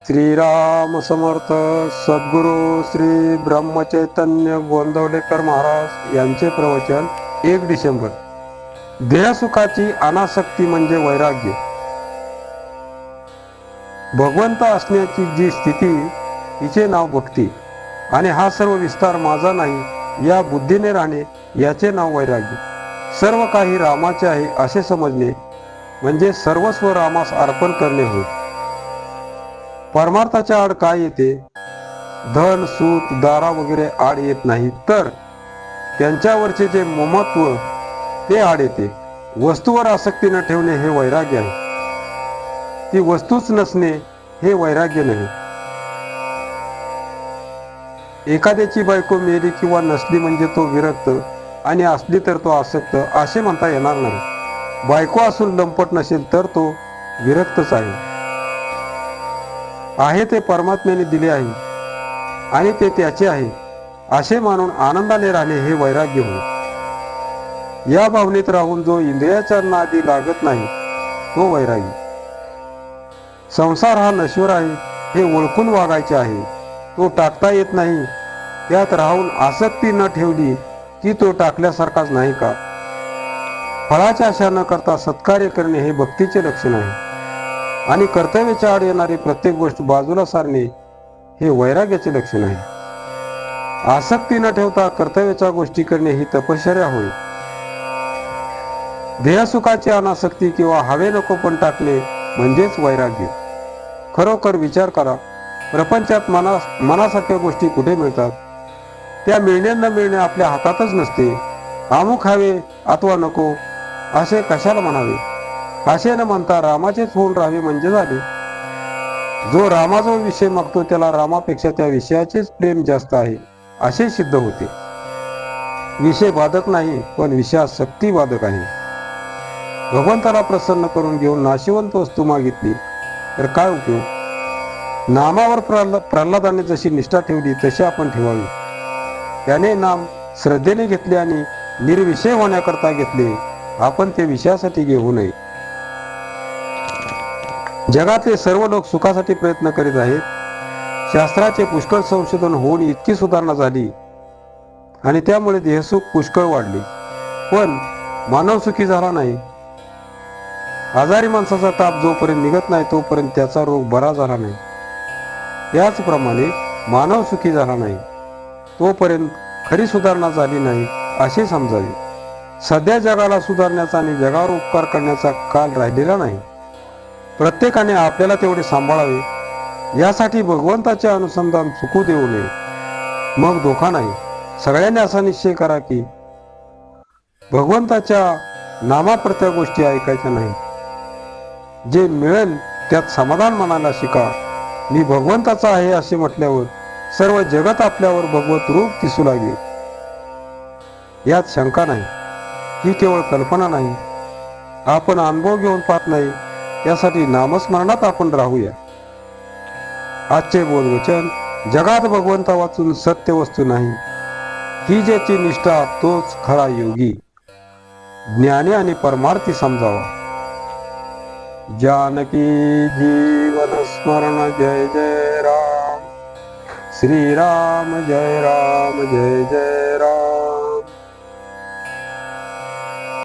श्रीराम समर्थ. सद्गुरू श्री ब्रह्मचैतन्य गोंदवलेकर महाराज यांचे प्रवचन 1 डिसेंबर. देहसुखाची अनासक्ती म्हणजे वैराग्य. भगवंत असण्याची जी स्थिती तिचे नाव भक्ती, आणि हा सर्व विस्तार माझा नाही या बुद्धीने राहणे याचे नाव वैराग्य. सर्व काही रामाचे आहे असे समजणे म्हणजे सर्वस्व रामास अर्पण करणे होय. परमार्थाच्या आड काय येते? धन, सूत, दारा वगैरे आड येत नाही, तर त्यांच्यावरचे जे ममत्व ते आड येते. वस्तूवर आसक्ती न ठेवणे हे वैराग्य आहे. ती वस्तूच नसणे हे वैराग्य नाही. एखाद्याची बायको मेली किंवा नसली म्हणजे तो विरक्त, आणि असली तर तो आसक्त असे म्हणता येणार नाही. बायको असून लंपट नसेल तर तो विरक्तच आहे ते परमात्म्याने दिले आहे आणि ते त्याचे आहे असे मानून आनंदाने राहणे हे वैराग्य होय. या भावनेत राहून जो इंद्रियाच्या नादी लागत नाही तो वैरागी. संसार हा नश्वर आहे हे ओळखून वागायचे आहे. तो टाकता येत नाही. त्यात राहून आसक्ती न ठेवली की तो टाकल्यासारखाच नाही का? फळाची आशा न करता सत्कार्य करणे हे भक्तीचे लक्षण आहे, आणि कर्तव्याच्या आड येणारी प्रत्येक गोष्ट बाजूला सारणे हे वैराग्याचे लक्षण आहे. आसक्ती न ठेवता कर्तव्याच्या गोष्टी करणे ही तपश्चर्या होय. देहसुखाची अनासक्ती किंवा हवे नको पण टाकणे म्हणजेच वैराग्य. खरोखर विचार करा, प्रपंचात मनासारख्या गोष्टी कुठे मिळतात? त्या मिळणे न मिळणे आपल्या हातातच नसते. अमुक हवे अथवा नको असे कशाला म्हणावे? असे न म्हणता रामाचेच होऊन राहावे म्हणजे झाले. जो रामाजवळ विषय मागतो त्याला रामापेक्षा त्या विषयाचेच प्रेम जास्त आहे असे सिद्ध होते. विषय बाधक नाही, पण विषयासक्ती बाधक आहे. भगवंताला प्रसन्न करून घेऊन नाशिवंत वस्तू मागितली तर काय उपयोग? नामावर प्रल्हादाने जशी निष्ठा ठेवली तशी आपण ठेवावी. त्याने नाम श्रद्धेने घेतले आणि निर्विषय होण्याकरता घेतले. आपण ते विषयासाठी घेऊ नये. जगातले सर्व लोक सुखासाठी प्रयत्न करीत आहेत. शास्त्राचे पुष्कळ संशोधन होऊन इतकी सुधारणा झाली आणि त्यामुळे देहसुख पुष्कळ वाढले, पण मानव सुखी झाला नाही. आजारी माणसाचा ताप जोपर्यंत निघत नाही तोपर्यंत त्याचा रोग बरा झाला नाही. त्याचप्रमाणे मानव सुखी झाला नाही तोपर्यंत खरी सुधारणा झाली नाही असे समजावे. सध्या जगाला सुधारण्याचा आणि जगावर उपकार करण्याचा काल राहिलेला नाही. प्रत्येकाने आपल्याला तेवढे सांभाळावे. यासाठी भगवंताचे अनुसंधान चुकू देऊ नये. मग धोका नाही. सगळ्यांनी असा निश्चय करा की भगवंताच्या नामाप्रत्या गोष्टी ऐकायच्या नाही. जे मिळेल त्यात समाधान मानायला शिका. मी भगवंताचा आहे असे म्हटल्यावर सर्व जगत आपल्यावर भगवत रूप दिसू लागेल. यात शंका नाही. ही केवळ कल्पना नाही. आपण अनुभव घेऊन पाहत नाही. यासाठी नामस्मरणात आपण राहूया. आजचे बोधवचन: जगात भगवंता वाचून सत्य वस्तू नाही. ही ज्याची निष्ठा तोच खरा योगी. ज्ञानी आणि परमार्थी समजावा. जानकी जीवन स्मरण जय जय राम. श्रीराम जय राम जय जय राम.